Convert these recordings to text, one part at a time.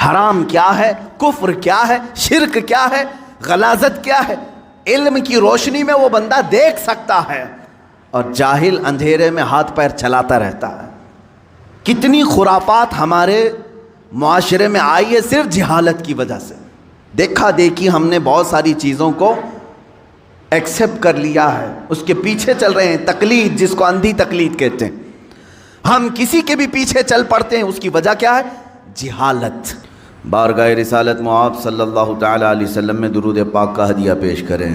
حرام کیا ہے، کفر کیا ہے، شرک کیا ہے، غلاظت کیا ہے، علم کی روشنی میں وہ بندہ دیکھ سکتا ہے، اور جاہل اندھیرے میں ہاتھ پیر چلاتا رہتا ہے۔ کتنی خرافات ہمارے معاشرے میں آئی ہے صرف جہالت کی وجہ سے۔ دیکھا دیکھی ہم نے بہت ساری چیزوں کو ایکسیپٹ کر لیا ہے، اس کے پیچھے چل رہے ہیں، تقلید جس کو اندھی تقلید کہتے ہیں۔ ہم کسی کے بھی پیچھے چل پڑتے ہیں، اس کی وجہ کیا ہے؟ جہالت۔ بارگاہ رسالت معاب صلی اللہ تعالی علیہ وسلم میں درود پاک کا ہدیہ پیش کریں۔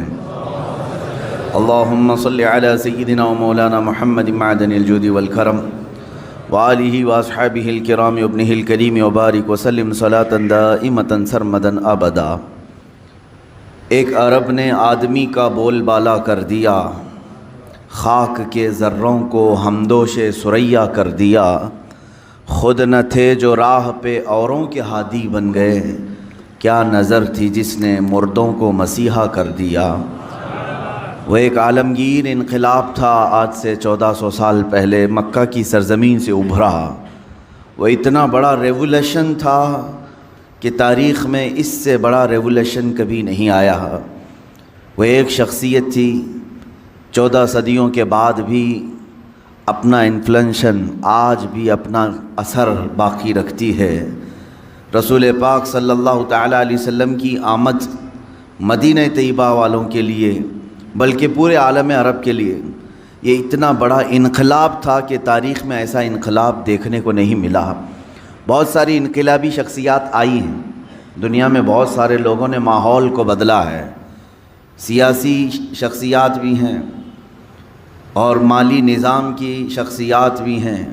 اللہم صلی علی سیدنا و مولانا محمد معدن الجود والکرم وآلہ واصحابہ الکرام ابنہ الکریم وبارک وسلم صلاة دائمتا سرمدا ابدا۔ ایک عرب نے آدمی کا بول بالا کر دیا، خاک کے ذروں کو ہمدوش ثریا کر دیا، خود نہ تھے جو راہ پہ اوروں کے ہادی بن گئے، کیا نظر تھی جس نے مردوں کو مسیحا کر دیا۔ وہ ایک عالمگیر انقلاب تھا آج سے 1400 سال پہلے مکہ کی سرزمین سے ابھرا۔ وہ اتنا بڑا ریولیوشن تھا کہ تاریخ میں اس سے بڑا ریولیوشن کبھی نہیں آیا۔ وہ ایک شخصیت تھی 14 صدیوں کے بعد بھی اپنا انفلوئنس آج بھی اپنا اثر باقی رکھتی ہے۔ رسول پاک صلی اللہ تعالیٰ علیہ وسلم کی آمد مدینہ طیبہ والوں کے لیے بلکہ پورے عالم عرب کے لیے یہ اتنا بڑا انقلاب تھا کہ تاریخ میں ایسا انقلاب دیکھنے کو نہیں ملا۔ بہت ساری انقلابی شخصیات آئی ہیں دنیا میں، بہت سارے لوگوں نے ماحول کو بدلا ہے، سیاسی شخصیات بھی ہیں اور مالی نظام کی شخصیات بھی ہیں،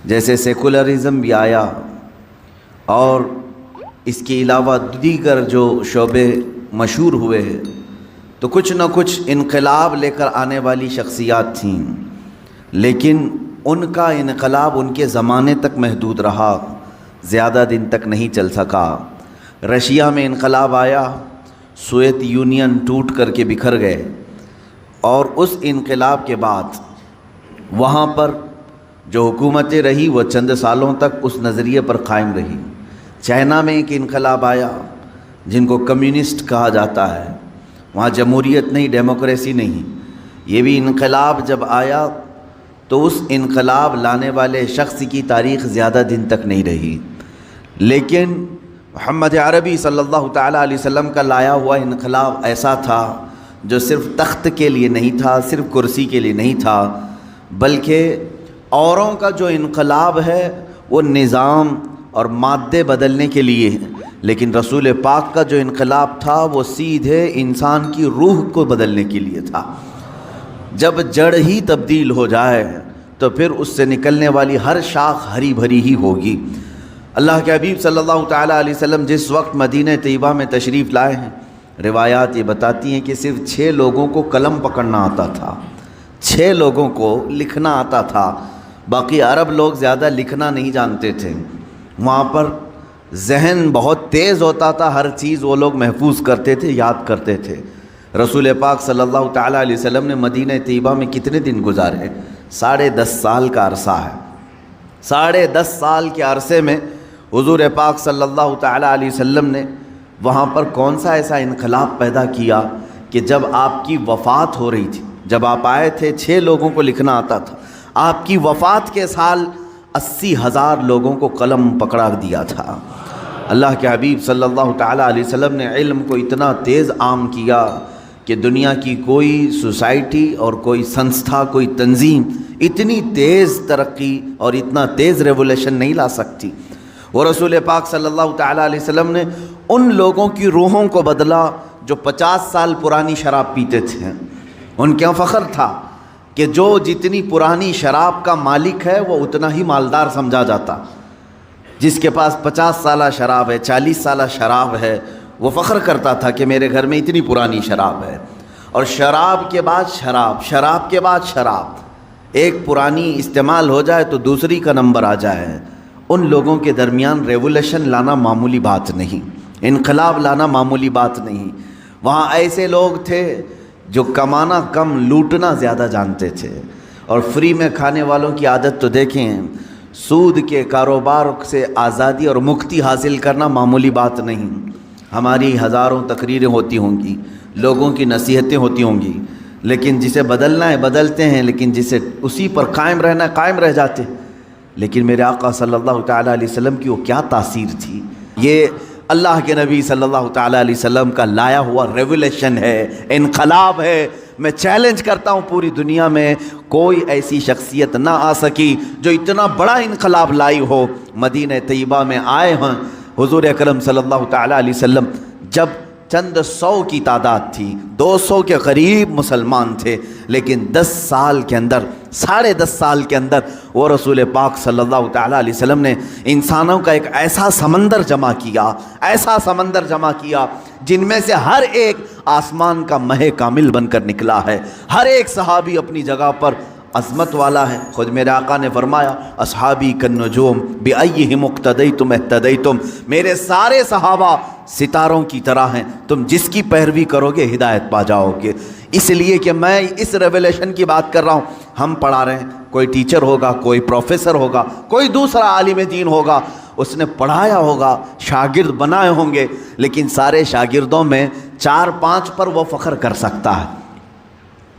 جیسے سیکولرزم بھی آیا، اور اس کے علاوہ دیگر جو شعبے مشہور ہوئے ہیں، تو کچھ نہ کچھ انقلاب لے کر آنے والی شخصیات تھیں، لیکن ان کا انقلاب ان کے زمانے تک محدود رہا، زیادہ دن تک نہیں چل سکا۔ رشیا میں انقلاب آیا، سوویت یونین ٹوٹ کر کے بکھر گئے، اور اس انقلاب کے بعد وہاں پر جو حکومتیں رہی وہ چند سالوں تک اس نظریے پر قائم رہی۔ چائنا میں ایک انقلاب آیا جن کو کمیونسٹ کہا جاتا ہے، وہاں جمہوریت نہیں، ڈیموکریسی نہیں۔ یہ بھی انقلاب جب آیا تو اس انقلاب لانے والے شخص کی تاریخ زیادہ دن تک نہیں رہی، لیکن محمد عربی صلی اللہ تعالیٰ علیہ وسلم کا لایا ہوا انقلاب ایسا تھا جو صرف تخت کے لیے نہیں تھا، صرف کرسی کے لیے نہیں تھا، بلکہ اوروں کا جو انقلاب ہے وہ نظام اور مادے بدلنے کے لیے ہے، لیکن رسول پاک کا جو انقلاب تھا وہ سیدھے انسان کی روح کو بدلنے کے لیے تھا۔ جب جڑ ہی تبدیل ہو جائے تو پھر اس سے نکلنے والی ہر شاخ ہری بھری ہی ہوگی۔ اللہ کے حبیب صلی اللہ تعالیٰ علیہ وسلم جس وقت مدینہ طیبہ میں تشریف لائے ہیں، روایات یہ بتاتی ہیں کہ صرف 6 لوگوں کو قلم پکڑنا آتا تھا، 6 لوگوں کو لکھنا آتا تھا، باقی عرب لوگ زیادہ لکھنا نہیں جانتے تھے۔ وہاں پر ذہن بہت تیز ہوتا تھا، ہر چیز وہ لوگ محفوظ کرتے تھے، یاد کرتے تھے۔ رسول پاک صلی اللہ تعالیٰ علیہ وسلم نے مدینہ طیبہ میں کتنے دن گزارے؟ 10.5 سال کا عرصہ ہے۔ 10.5 سال کے عرصے میں حضور پاک صلی اللہ تعالیٰ علیہ وسلم نے وہاں پر کون سا ایسا انقلاب پیدا کیا کہ جب آپ کی وفات ہو رہی تھی، جب آپ آئے تھے 6 لوگوں کو لکھنا آتا تھا، آپ کی وفات کے سال 80,000 لوگوں کو قلم پکڑا دیا تھا۔ اللہ کے حبیب صلی اللہ تعالیٰ علیہ وسلم نے علم کو اتنا تیز عام کیا کہ دنیا کی کوئی سوسائٹی اور کوئی سنستھا، کوئی تنظیم اتنی تیز ترقی اور اتنا تیز ریولیوشن نہیں لا سکتی۔ وہ رسول پاک صلی اللہ تعالیٰ علیہ وسلم نے ان لوگوں کی روحوں کو بدلا جو 50 سال پرانی شراب پیتے تھے۔ ان کے فخر تھا کہ جو جتنی پرانی شراب کا مالک ہے وہ اتنا ہی مالدار سمجھا جاتا۔ جس کے پاس 50 سالہ شراب ہے، 40 سالہ شراب ہے، وہ فخر کرتا تھا کہ میرے گھر میں اتنی پرانی شراب ہے۔ اور شراب کے بعد شراب، شراب کے بعد شراب، ایک پرانی استعمال ہو جائے تو دوسری کا نمبر آ جائے۔ ان لوگوں کے درمیان ریولیوشن لانا معمولی بات نہیں، انقلاب لانا معمولی بات نہیں۔ وہاں ایسے لوگ تھے جو کمانا کم لوٹنا زیادہ جانتے تھے، اور فری میں کھانے والوں کی عادت تو دیکھیں۔ سود کے کاروبار سے آزادی اور مکتی حاصل کرنا معمولی بات نہیں. ہماری ہزاروں تقریریں ہوتی ہوں گی, لوگوں کی نصیحتیں ہوتی ہوں گی, لیکن جسے بدلنا ہے بدلتے ہیں, لیکن جسے اسی پر قائم رہنا ہے قائم رہ جاتے. لیکن میرے آقا صلی اللہ تعالیٰ علیہ وسلم کی وہ کیا تاثیر تھی. یہ اللہ کے نبی صلی اللہ تعالیٰ علیہ وسلم کا لایا ہوا ریولیشن ہے, انقلاب ہے. میں چیلنج کرتا ہوں پوری دنیا میں کوئی ایسی شخصیت نہ آ سکی جو اتنا بڑا انقلاب لائی ہو. مدینہ طیبہ میں آئے ہیں حضور اکرم صلی اللہ تعالیٰ علیہ وسلم جب چند سو کی تعداد تھی, 200 کے قریب مسلمان تھے, لیکن 10 سال کے اندر, 10.5 سال کے اندر وہ رسول پاک صلی اللہ تعالیٰ علیہ وسلم نے انسانوں کا ایک ایسا سمندر جمع کیا جن میں سے ہر ایک آسمان کا مہ کامل بن کر نکلا ہے. ہر ایک صحابی اپنی جگہ پر عظمت والا ہے. خود میرے آقا نے فرمایا اصحابی کالنجوم بأیہم اقتدیتم اہتدیتم, میرے سارے صحابہ ستاروں کی طرح ہیں, تم جس کی پیروی کرو گے ہدایت پا جاؤ گے. اس لیے کہ میں اس ریولیشن کی بات کر رہا ہوں. ہم پڑھا رہے ہیں, کوئی ٹیچر ہوگا, کوئی پروفیسر ہوگا, کوئی دوسرا عالم دین ہوگا, اس نے پڑھایا ہوگا, شاگرد بنائے ہوں گے, لیکن سارے شاگردوں میں 4-5 پر وہ فخر کر سکتا ہے,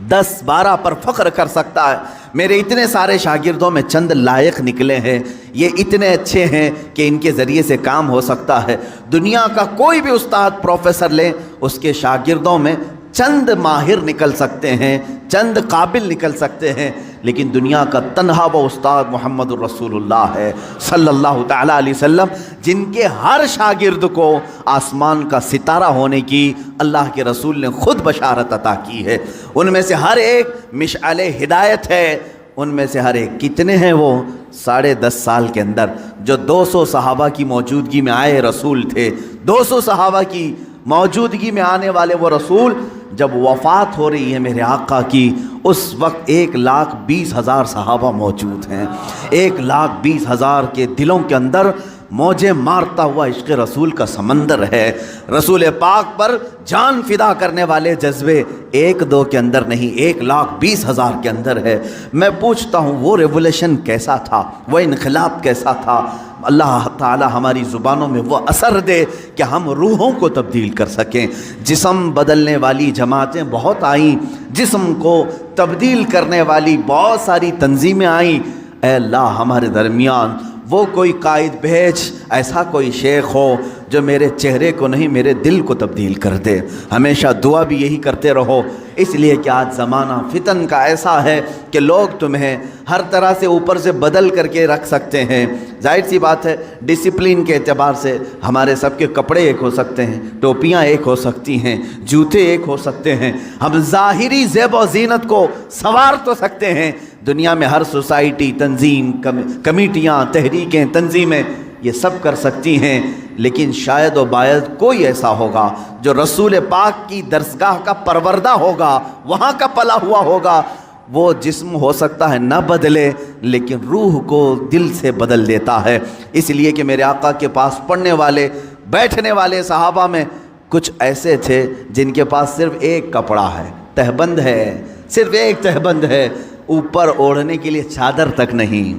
10-12 پر فخر کر سکتا ہے. میرے اتنے سارے شاگردوں میں چند لائق نکلے ہیں, یہ اتنے اچھے ہیں کہ ان کے ذریعے سے کام ہو سکتا ہے. دنیا کا کوئی بھی استاد پروفیسر لیں, اس کے شاگردوں میں چند ماہر نکل سکتے ہیں, چند قابل نکل سکتے ہیں, لیکن دنیا کا تنہا وہ استاد محمد الرسول اللہ ہے صلی اللہ تعالیٰ علیہ وسلم, جن کے ہر شاگرد کو آسمان کا ستارہ ہونے کی اللہ کے رسول نے خود بشارت عطا کی ہے. ان میں سے ہر ایک مشعل ہدایت ہے. ان میں سے ہر ایک کتنے ہیں وہ 10.5 سال کے اندر جو 200 صحابہ کی موجودگی میں آئے رسول تھے. 200 صحابہ کی موجودگی میں آنے والے وہ رسول جب وفات ہو رہی ہے میرے آقا کی, اس وقت 1,20,000 صحابہ موجود ہیں. 1,20,000 کے دلوں کے اندر موجیں مارتا ہوا عشق رسول کا سمندر ہے. رسول پاک پر جان فدا کرنے والے جذبے 1-2 کے اندر نہیں, 1,20,000 کے اندر ہے. میں پوچھتا ہوں وہ ریولیشن کیسا تھا, وہ انقلاب کیسا تھا. اللہ تعالی ہماری زبانوں میں وہ اثر دے کہ ہم روحوں کو تبدیل کر سکیں. جسم بدلنے والی جماعتیں بہت آئیں, جسم کو تبدیل کرنے والی بہت ساری تنظیمیں آئیں. اے اللہ ہمارے درمیان وہ کوئی قائد بھیج, ایسا کوئی شیخ ہو جو میرے چہرے کو نہیں میرے دل کو تبدیل کر دے. ہمیشہ دعا بھی یہی کرتے رہو, اس لیے کہ آج زمانہ فتن کا ایسا ہے کہ لوگ تمہیں ہر طرح سے اوپر سے بدل کر کے رکھ سکتے ہیں. ظاہر سی بات ہے ڈسپلن کے اعتبار سے ہمارے سب کے کپڑے ایک ہو سکتے ہیں, ٹوپیاں ایک ہو سکتی ہیں, جوتے ایک ہو سکتے ہیں, ہم ظاہری زیب و زینت کو سنوار تو سکتے ہیں. دنیا میں ہر سوسائٹی, تنظیم, کمیٹیاں, تحریکیں, تنظیمیں یہ سب کر سکتی ہیں, لیکن شاید و باید کوئی ایسا ہوگا جو رسول پاک کی درسگاہ کا پروردہ ہوگا, وہاں کا پلا ہوا ہوگا. وہ جسم ہو سکتا ہے نہ بدلے, لیکن روح کو دل سے بدل دیتا ہے. اس لیے کہ میرے آقا کے پاس پڑھنے والے, بیٹھنے والے صحابہ میں کچھ ایسے تھے جن کے پاس صرف ایک کپڑا ہے, تہبند ہے, صرف ایک تہبند ہے, اوپر اوڑھنے کے لیے چادر تک نہیں.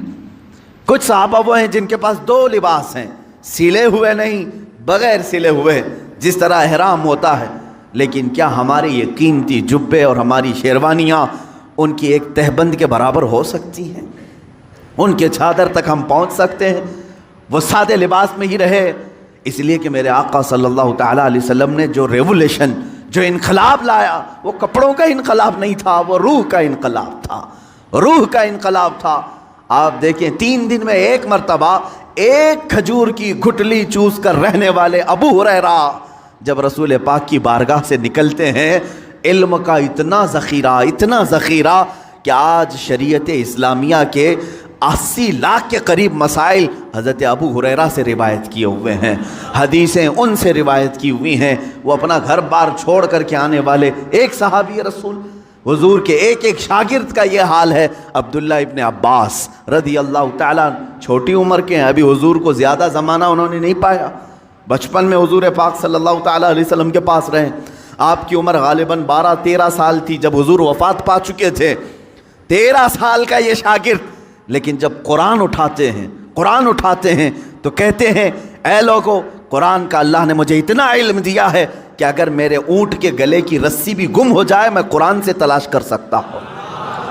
کچھ صحابہ وہ ہیں جن کے پاس 2 لباس ہیں, سلے ہوئے نہیں, بغیر سلے ہوئے, جس طرح احرام ہوتا ہے. لیکن کیا ہمارے یہ قیمتی جبے اور ہماری شیروانیاں ان کی ایک تہبند کے برابر ہو سکتی ہیں؟ ان کے چادر تک ہم پہنچ سکتے ہیں؟ وہ سادے لباس میں ہی رہے. اس لیے کہ میرے آقا صلی اللہ تعالیٰ علیہ وسلم نے جو ریولیشن, جو انقلاب لایا, وہ کپڑوں کا انقلاب نہیں تھا, وہ روح کا انقلاب تھا, روح کا انقلاب تھا. آپ دیکھیں 3 دن میں 1 مرتبہ 1 کھجور کی گھٹلی چوس کر رہنے والے ابو ہریرہ جب رسول پاک کی بارگاہ سے نکلتے ہیں, علم کا اتنا ذخیرہ کہ آج شریعت اسلامیہ کے 80 لاکھ کے قریب مسائل حضرت ابو ہریرہ سے روایت کیے ہوئے ہیں, حدیثیں ان سے روایت کی ہوئی ہیں. وہ اپنا گھر بار چھوڑ کر کے آنے والے ایک صحابی رسول, حضور کے ایک شاگرد کا یہ حال ہے. عبداللہ ابن عباس رضی اللہ تعالیٰ, چھوٹی عمر کے ہیں, ابھی حضور کو زیادہ زمانہ انہوں نے نہیں پایا, بچپن میں حضور پاک صلی اللہ تعالیٰ علیہ وسلم کے پاس رہے. آپ کی عمر غالباً 12-13 سال تھی جب حضور وفات پا چکے تھے. 13 سال کا یہ شاگرد لیکن جب قرآن اٹھاتے ہیں تو کہتے ہیں اے لوگو، قرآن کا اللہ نے مجھے اتنا علم دیا ہے کہ اگر میرے اونٹ کے گلے کی رسی بھی گم ہو جائے میں قرآن سے تلاش کر سکتا ہوں،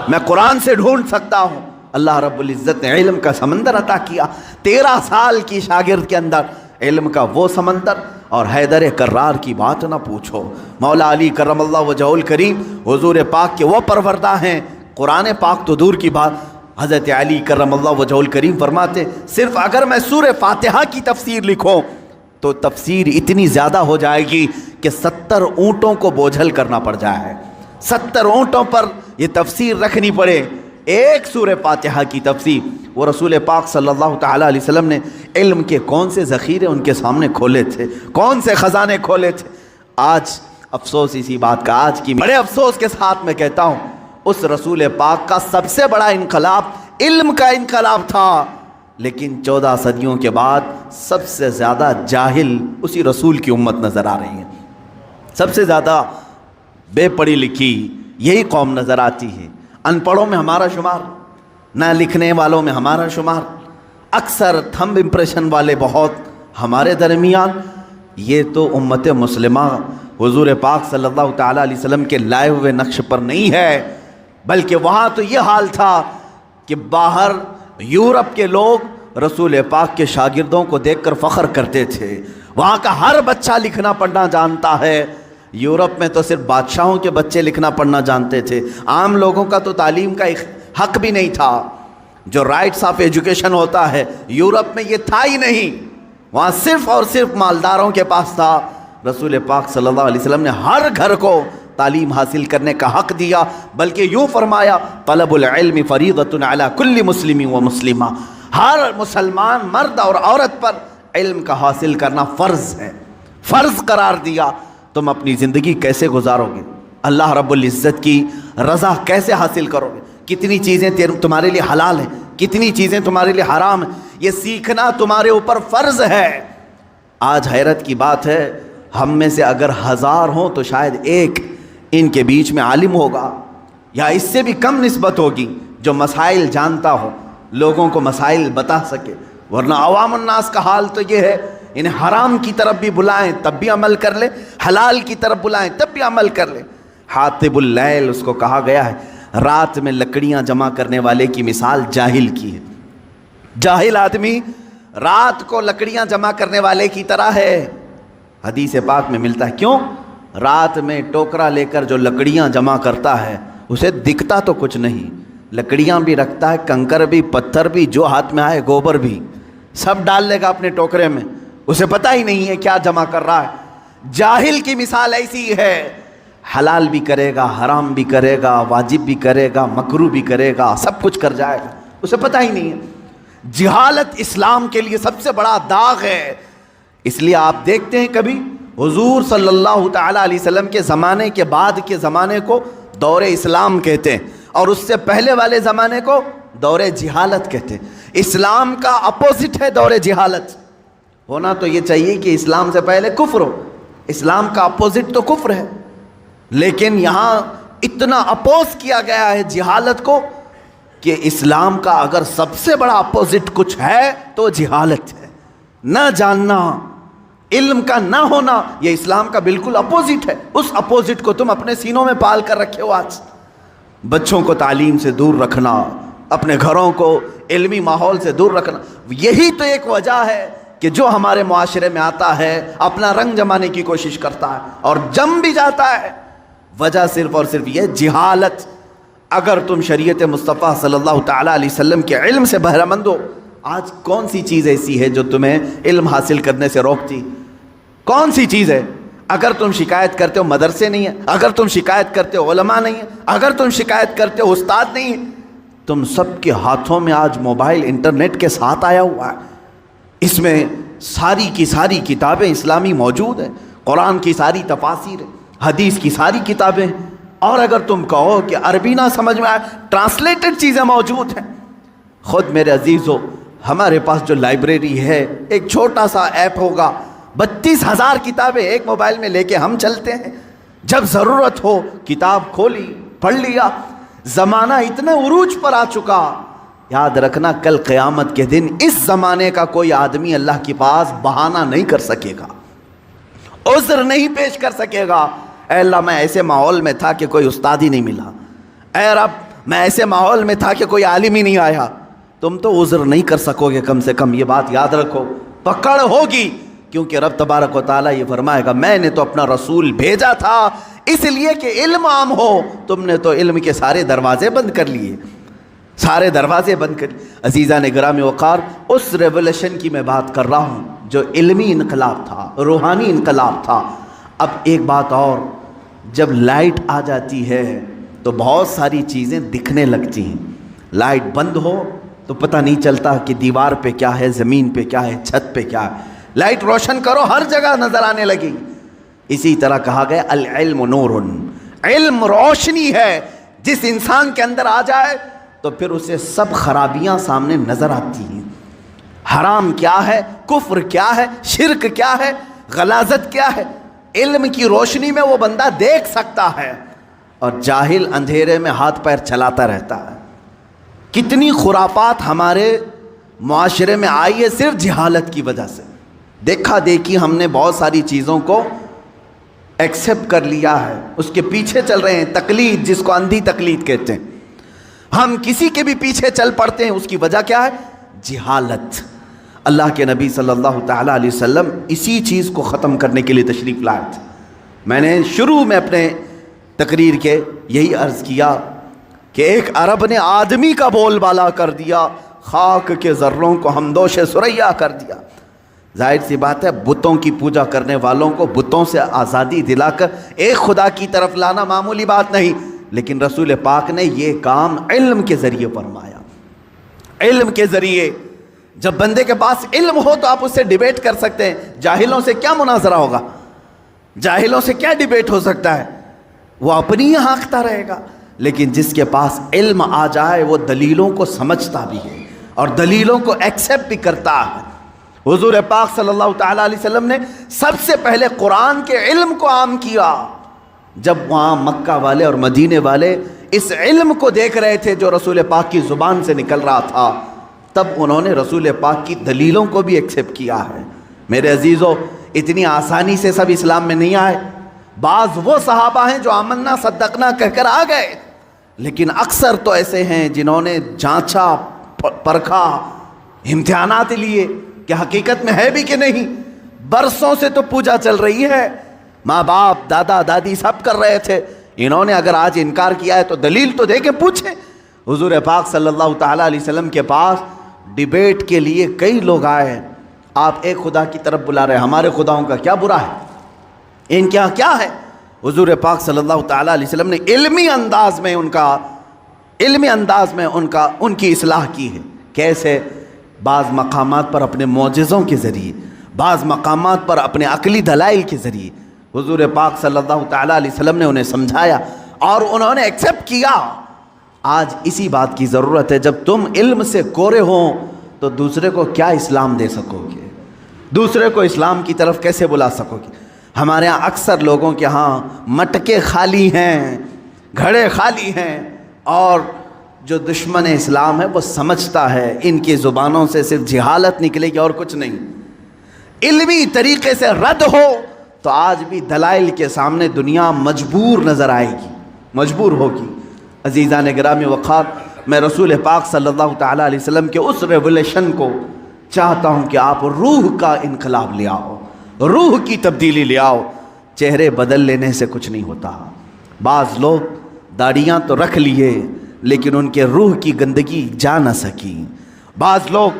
میں قرآن سے ڈھونڈ سکتا ہوں۔ اللہ رب العزت نے علم کا سمندر عطا کیا، 13 سال کی شاگرد کے اندر علم کا وہ سمندر، اور حیدر کرار کی بات نہ پوچھو۔ مولا علی کرم اللہ وجہہ الکریم حضور پاک کے وہ پروردہ ہیں، قرآن پاک تو دور کی بات، حضرت علی کرم اللہ وجہہ الکریم فرماتے صرف اگر میں سورہ فاتحہ کی تفسیر لکھوں تو تفسیر اتنی زیادہ ہو جائے گی کہ 70 اونٹوں کو بوجھل کرنا پڑ جائے، 70 اونٹوں پر یہ تفسیر رکھنی پڑے، ایک سورہ فاتحہ کی تفسیر۔ وہ رسول پاک صلی اللہ تعالیٰ علیہ وسلم نے علم کے کون سے ذخیرے ان کے سامنے کھولے تھے، کون سے خزانے کھولے تھے۔ آج افسوس اسی بات کا، آج کی بڑے افسوس کے ساتھ میں کہتا ہوں، اس رسول پاک کا سب سے بڑا انقلاب علم کا انقلاب تھا، لیکن 14 صدیوں کے بعد سب سے زیادہ جاہل اسی رسول کی امت نظر آ رہی ہے، سب سے زیادہ بے پڑھی لکھی یہی قوم نظر آتی ہے۔ ان پڑھوں میں ہمارا شمار، نہ لکھنے والوں میں ہمارا شمار، اکثر تھمب امپریشن والے بہت ہمارے درمیان۔ یہ تو امت مسلمہ حضور پاک صلی اللہ تعالیٰ علیہ وسلم کے لائے ہوئے نقش پر نہیں ہے، بلکہ وہاں تو یہ حال تھا کہ باہر یورپ کے لوگ رسول پاک کے شاگردوں کو دیکھ کر فخر کرتے تھے، وہاں کا ہر بچہ لکھنا پڑھنا جانتا ہے۔ یورپ میں تو صرف بادشاہوں کے بچے لکھنا پڑھنا جانتے تھے، عام لوگوں کا تو تعلیم کا حق بھی نہیں تھا، جو رائٹس آف ایجوکیشن ہوتا ہے یورپ میں یہ تھا ہی نہیں، وہاں صرف اور صرف مالداروں کے پاس تھا۔ رسول پاک صلی اللہ علیہ وسلم نے ہر گھر کو تعلیم حاصل کرنے کا حق دیا، بلکہ یوں فرمایا طلب العلم فریضۃ علی کل مسلم و مسلمہ، ہر مسلمان مرد اور عورت پر علم کا حاصل کرنا فرض ہے، فرض قرار دیا۔ تم اپنی زندگی کیسے گزارو گے، اللہ رب العزت کی رضا کیسے حاصل کرو گے، کتنی چیزیں تمہارے لیے حلال ہیں، کتنی چیزیں تمہارے لیے حرام ہیں، یہ سیکھنا تمہارے اوپر فرض ہے۔ آج حیرت کی بات ہے، ہم میں سے اگر 1000 ہوں تو شاید ایک ان کے بیچ میں عالم ہوگا، یا اس سے بھی کم نسبت ہوگی، جو مسائل جانتا ہو، لوگوں کو مسائل بتا سکے، ورنہ عوام الناس کا حال تو یہ ہے، انہیں حرام کی طرف بھی بلائیں تب بھی عمل کر لے، حلال کی طرف بلائیں تب بھی عمل کر لے۔ حاطب اللیل اس کو کہا گیا ہے، رات میں لکڑیاں جمع کرنے والے کی مثال جاہل کی ہے، جاہل آدمی رات کو لکڑیاں جمع کرنے والے کی طرح ہے۔ حدیث پاک میں ملتا ہے، کیوں؟ رات میں ٹوکرا لے کر جو لکڑیاں جمع کرتا ہے اسے دکھتا تو کچھ نہیں، لکڑیاں بھی رکھتا ہے، کنکر بھی، پتھر بھی، جو ہاتھ میں آئے گوبر بھی، سب ڈال لے گا اپنے ٹوکرے میں، اسے پتہ ہی نہیں ہے کیا جمع کر رہا ہے۔ جاہل کی مثال ایسی ہے، حلال بھی کرے گا، حرام بھی کرے گا، واجب بھی کرے گا، مکروہ بھی کرے گا، سب کچھ کر جائے گا، اسے پتہ ہی نہیں ہے۔ جہالت اسلام کے لیے سب سے بڑا داغ ہے، اس لیے آپ دیکھتے ہیں کبھی حضور صلی اللہ تعالیٰ علیہ وسلم کے زمانے کے بعد کے زمانے کو دور اسلام کہتے ہیں، اور اس سے پہلے والے زمانے کو دور جہالت کہتے ہیں۔ اسلام کا اپوزٹ ہے دور جہالت، ہونا تو یہ چاہیے کہ اسلام سے پہلے کفر ہو، اسلام کا اپوزٹ تو کفر ہے، لیکن یہاں اتنا اپوز کیا گیا ہے جہالت کو کہ اسلام کا اگر سب سے بڑا اپوزٹ کچھ ہے تو جہالت ہے، نہ جاننا، علم کا نہ ہونا، یہ اسلام کا بالکل اپوزٹ ہے۔ اس اپوزٹ کو تم اپنے سینوں میں پال کر رکھے ہو۔ آج بچوں کو تعلیم سے دور رکھنا، اپنے گھروں کو علمی ماحول سے دور رکھنا، یہی تو ایک وجہ ہے کہ جو ہمارے معاشرے میں آتا ہے اپنا رنگ جمانے کی کوشش کرتا ہے اور جم بھی جاتا ہے۔ وجہ صرف اور صرف یہ جہالت۔ اگر تم شریعت مصطفیٰ صلی اللہ تعالیٰ علیہ وسلم کے علم سے بہرہ مند ہو، آج کون سی چیز ایسی ہے جو تمہیں علم حاصل کرنے سے روکتی؟ کون سی چیز ہے؟ اگر تم شکایت کرتے ہو مدرسے نہیں ہیں، اگر تم شکایت کرتے ہو علماء نہیں ہیں، اگر تم شکایت کرتے ہو استاد نہیں ہیں، تم سب کے ہاتھوں میں آج موبائل انٹرنیٹ کے ساتھ آیا ہوا ہے، اس میں ساری کی ساری کتابیں اسلامی موجود ہیں، قرآن کی ساری تفاسیر ہیں، حدیث کی ساری کتابیں ہیں، اور اگر تم کہو کہ عربی نہ سمجھ میں آئے، ٹرانسلیٹڈ چیزیں موجود ہیں۔ خود میرے عزیزو، ہمارے پاس جو لائبریری ہے، ایک چھوٹا سا ایپ ہوگا، 32,000 کتابیں ایک موبائل میں لے کے ہم چلتے ہیں، جب ضرورت ہو کتاب کھولی، پڑھ لیا۔ زمانہ اتنا عروج پر آ چکا، یاد رکھنا کل قیامت کے دن اس زمانے کا کوئی آدمی اللہ کے پاس بہانہ نہیں کر سکے گا، عذر نہیں پیش کر سکے گا۔ اے اللہ میں ایسے ماحول میں تھا کہ کوئی استاد ہی نہیں ملا، اے رب میں ایسے ماحول میں تھا کہ کوئی عالم ہی نہیں آیا۔ تم تو عذر نہیں کر سکو گے، کم سے کم یہ بات یاد رکھو، پکڑ ہوگی، کیونکہ رب تبارک و تعالیٰ یہ فرمائے گا میں نے تو اپنا رسول بھیجا تھا اس لیے کہ علم عام ہو، تم نے تو علم کے سارے دروازے بند کر لیے، سارے دروازے بند کر لیے۔ عزیزان گرامی وقار، اس ریولوشن کی میں بات کر رہا ہوں جو علمی انقلاب تھا، روحانی انقلاب تھا۔ اب ایک بات اور، جب لائٹ آ جاتی ہے تو بہت ساری چیزیں دکھنے لگتی ہیں۔ لائٹ بند ہو تو پتہ نہیں چلتا کہ دیوار پہ کیا ہے، زمین پہ کیا ہے، چھت پہ کیا ہے۔ لائٹ روشن کرو ہر جگہ نظر آنے لگی۔ اسی طرح کہا گیا العلم نور، علم روشنی ہے، جس انسان کے اندر آ جائے تو پھر اسے سب خرابیاں سامنے نظر آتی ہیں۔ حرام کیا ہے، کفر کیا ہے، شرک کیا ہے، غلاظت کیا ہے، علم کی روشنی میں وہ بندہ دیکھ سکتا ہے، اور جاہل اندھیرے میں ہاتھ پیر چلاتا رہتا ہے۔ کتنی خرافات ہمارے معاشرے میں آئی ہے صرف جہالت کی وجہ سے۔ دیکھا دیکھی ہم نے بہت ساری چیزوں کو ایکسیپٹ کر لیا ہے، اس کے پیچھے چل رہے ہیں، تقلید جس کو اندھی تقلید کہتے ہیں۔ ہم کسی کے بھی پیچھے چل پڑتے ہیں، اس کی وجہ کیا ہے؟ جہالت۔ اللہ کے نبی صلی اللہ تعالیٰ علیہ وسلم اسی چیز کو ختم کرنے کے لیے تشریف لائے تھے۔ میں نے شروع میں اپنے تقریر کے یہی عرض کیا کہ ایک عرب نے آدمی کا بول بالا کر دیا، خاک کے ذروں کو ہمدوش ثریا کر دیا۔ ظاہر سی بات ہے بتوں کی پوجا کرنے والوں کو بتوں سے آزادی دلا کر ایک خدا کی طرف لانا معمولی بات نہیں، لیکن رسول پاک نے یہ کام علم کے ذریعے فرمایا۔ علم کے ذریعے جب بندے کے پاس علم ہو تو آپ اس سے ڈیبیٹ کر سکتے ہیں۔ جاہلوں سے کیا مناظرہ ہوگا، جاہلوں سے کیا ڈیبیٹ ہو سکتا ہے، وہ اپنی ہی ہانکتا رہے گا۔ لیکن جس کے پاس علم آ جائے وہ دلیلوں کو سمجھتا بھی ہے اور دلیلوں کو ایکسیپٹ بھی کرتا ہے۔ حضور پاک صلی اللہ تعالیٰ علیہ وسلم نے سب سے پہلے قرآن کے علم کو عام کیا۔ جب وہاں مکہ والے اور مدینے والے اس علم کو دیکھ رہے تھے جو رسول پاک کی زبان سے نکل رہا تھا، تب انہوں نے رسول پاک کی دلیلوں کو بھی ایکسیپٹ کیا ہے۔ میرے عزیزو، اتنی آسانی سے سب اسلام میں نہیں آئے۔ بعض وہ صحابہ ہیں جو آمنا صدقنا کہہ کر آ گئے، لیکن اکثر تو ایسے ہیں جنہوں نے جانچا، پرکھا، امتحانات لیے کہ حقیقت میں ہے بھی کہ نہیں۔ برسوں سے تو پوجا چل رہی ہے، ماں باپ دادا دادی سب کر رہے تھے، انہوں نے اگر آج انکار کیا ہے تو دلیل تو دے کے پوچھیں۔ حضور پاک صلی اللہ تعالیٰ علیہ وسلم کے پاس ڈیبیٹ کے لیے کئی لوگ آئے۔ آپ ایک خدا کی طرف بلا رہے ہیں، ہمارے خداؤں کا کیا برا ہے، ان کے یہاں کیا ہے؟ حضور پاک صلی اللہ تعالیٰ علیہ وسلم نے علمی انداز میں ان کی اصلاح کی ہے۔ کیسے؟ بعض مقامات پر اپنے معجزوں کے ذریعے، بعض مقامات پر اپنے عقلی دلائل کے ذریعے حضور پاک صلی اللہ تعالیٰ علیہ وسلم نے انہیں سمجھایا اور انہوں نے ایکسیپٹ کیا۔ آج اسی بات کی ضرورت ہے، جب تم علم سے کورے ہوں تو دوسرے کو کیا اسلام دے سکو گے، دوسرے کو اسلام کی طرف کیسے بلا سکو گے؟ ہمارے ہاں اکثر لوگوں کے ہاں مٹکے خالی ہیں، گھڑے خالی ہیں، اور جو دشمن اسلام ہے وہ سمجھتا ہے ان کی زبانوں سے صرف جہالت نکلے گی اور کچھ نہیں۔ علمی طریقے سے رد ہو تو آج بھی دلائل کے سامنے دنیا مجبور نظر آئے گی، مجبور ہوگی۔ عزیزان گرامی وقار، میں رسول پاک صلی اللہ تعالیٰ علیہ وسلم کے اس ریولیشن کو چاہتا ہوں کہ آپ روح کا انقلاب لے آؤ، روح کی تبدیلی لے آؤ۔ چہرے بدل لینے سے کچھ نہیں ہوتا۔ بعض لوگ داڑیاں تو رکھ لیے لیکن ان کے روح کی گندگی جا نہ سکی۔ بعض لوگ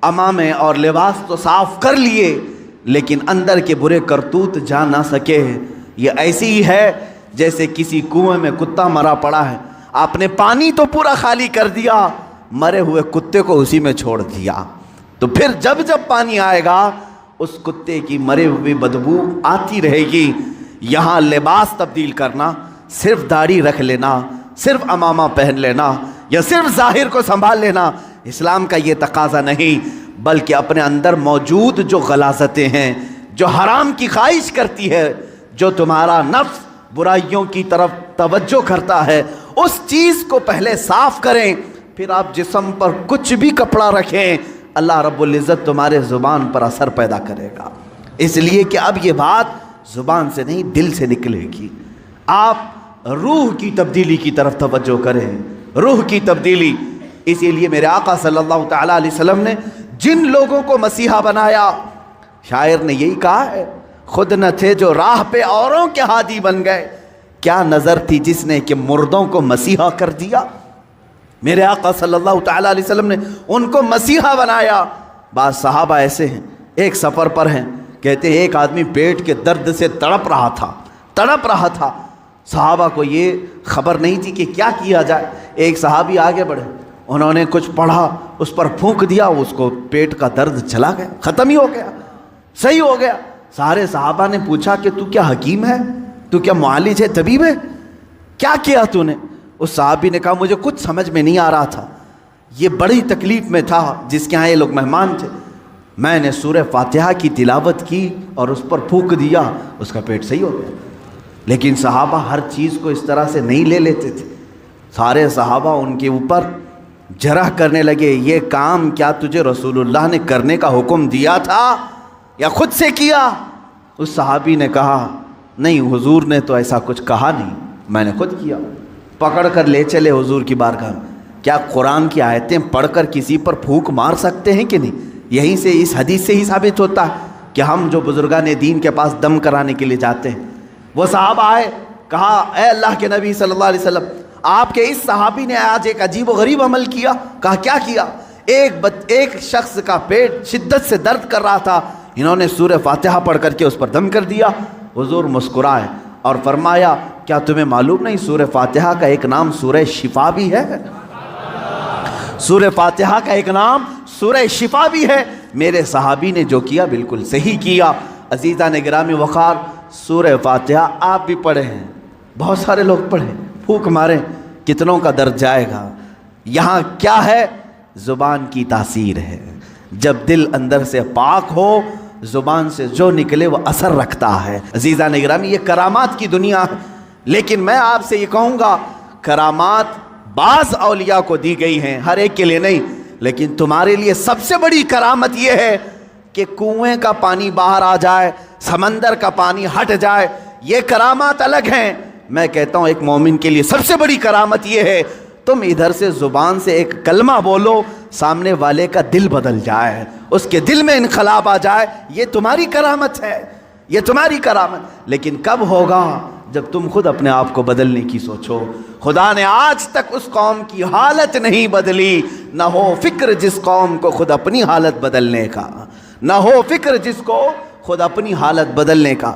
عمامے اور لباس تو صاف کر لیے لیکن اندر کے برے کرتوت جا نہ سکے۔ یہ ایسی ہی ہے جیسے کسی کنویں میں کتا مرا پڑا ہے، آپ نے پانی تو پورا خالی کر دیا، مرے ہوئے کتے کو اسی میں چھوڑ دیا، تو پھر جب پانی آئے گا اس کتے کی مرے ہوئی بدبو آتی رہے گی۔ یہاں لباس تبدیل کرنا، صرف داڑھی رکھ لینا، صرف عمامہ پہن لینا یا صرف ظاہر کو سنبھال لینا اسلام کا یہ تقاضا نہیں، بلکہ اپنے اندر موجود جو غلاظتیں ہیں، جو حرام کی خواہش کرتی ہے، جو تمہارا نفس برائیوں کی طرف توجہ کرتا ہے، اس چیز کو پہلے صاف کریں، پھر آپ جسم پر کچھ بھی کپڑا رکھیں اللہ رب العزت تمہارے زبان پر اثر پیدا کرے گا، اس لیے کہ اب یہ بات زبان سے نہیں دل سے نکلے گی۔ آپ روح کی تبدیلی کی طرف توجہ کریں، روح کی تبدیلی۔ اسی لیے میرے آقا صلی اللہ تعالیٰ علیہ وسلم نے جن لوگوں کو مسیحا بنایا، شاعر نے یہی کہا ہے، خود نہ تھے جو راہ پہ اوروں کے ہادی بن گئے، کیا نظر تھی جس نے کہ مردوں کو مسیحا کر دیا۔ میرے آقا صلی اللہ تعالیٰ علیہ وسلم نے ان کو مسیحا بنایا۔ بعض صحابہ ایسے ہیں، ایک سفر پر ہیں، کہتے ہیں ایک آدمی پیٹ کے درد سے تڑپ رہا تھا۔ صحابہ کو یہ خبر نہیں تھی کہ کیا کیا جائے۔ ایک صحابی آگے بڑھے، انہوں نے کچھ پڑھا، اس پر پھونک دیا، اس کو پیٹ کا درد چلا گیا، ختم ہی ہو گیا، صحیح ہو گیا۔ سارے صحابہ نے پوچھا کہ تو کیا حکیم ہے، تو کیا معالج ہے، طبیب ہے، کیا کیا تو نے؟ اس صحابی نے کہا مجھے کچھ سمجھ میں نہیں آ رہا تھا، یہ بڑی تکلیف میں تھا، جس کے ہاں یہ لوگ مہمان تھے، میں نے سورہ فاتحہ کی تلاوت کی اور اس پر پھونک دیا، اس کا پیٹ صحیح ہو گیا۔ لیکن صحابہ ہر چیز کو اس طرح سے نہیں لے لیتے تھے۔ سارے صحابہ ان کے اوپر جرح کرنے لگے، یہ کام کیا تجھے رسول اللہ نے کرنے کا حکم دیا تھا یا خود سے کیا؟ اس صحابی نے کہا نہیں، حضور نے تو ایسا کچھ کہا نہیں، میں نے خود کیا۔ پکڑ کر لے چلے حضور کی بارگاہ میں۔ کیا قرآن کی آیتیں پڑھ کر کسی پر پھونک مار سکتے ہیں کہ نہیں؟ یہیں سے اس حدیث سے ہی ثابت ہوتا ہے کہ ہم جو بزرگان دین کے پاس دم کرانے کے لیے جاتے ہیں، وہ صحابہ آئے، کہا اے اللہ کے نبی صلی اللہ علیہ وسلم، آپ کے اس صحابی نے آج ایک عجیب و غریب عمل کیا۔ کہا کیا کیا؟ ایک شخص کا پیٹ شدت سے درد کر رہا تھا، انہوں نے سورہ فاتحہ پڑھ کر کے اس پر دم کر دیا۔ حضور مسکرائے اور فرمایا کیا تمہیں معلوم نہیں سورہ فاتحہ کا ایک نام سورہ شفا بھی ہے؟ سورہ فاتحہ کا ایک نام سورہ شفا بھی ہے۔ میرے صحابی نے جو کیا بالکل صحیح کیا۔ عزیزان گرامی وقار، سورہ فاتحہ آپ بھی پڑھے ہیں، بہت سارے لوگ پڑھیں، پھونک ماریں، کتنوں کا درد جائے گا۔ یہاں کیا ہے؟ زبان کی تاثیر ہے۔ جب دل اندر سے پاک ہو، زبان سے جو نکلے وہ اثر رکھتا ہے۔ عزیزان گرامی، یہ کرامات کی دنیا ہے، لیکن میں آپ سے یہ کہوں گا کرامات بعض اولیاء کو دی گئی ہیں، ہر ایک کے لیے نہیں، لیکن تمہارے لیے سب سے بڑی کرامت یہ ہے کہ کنویں کا پانی باہر آ جائے، سمندر کا پانی ہٹ جائے، یہ کرامات الگ ہیں۔ میں کہتا ہوں ایک مومن کے لیے سب سے بڑی کرامت یہ ہے تم ادھر سے زبان سے ایک کلمہ بولو، سامنے والے کا دل بدل جائے، اس کے دل میں انقلاب آ جائے، یہ تمہاری کرامت ہے، یہ تمہاری کرامت۔ لیکن کب ہوگا؟ جب تم خود اپنے آپ کو بدلنے کی سوچو۔ خدا نے آج تک اس قوم کی حالت نہیں بدلی، نہ ہو فکر جس قوم کو خود اپنی حالت بدلنے کا، نہ ہو فکر جس کو خود اپنی حالت بدلنے کا۔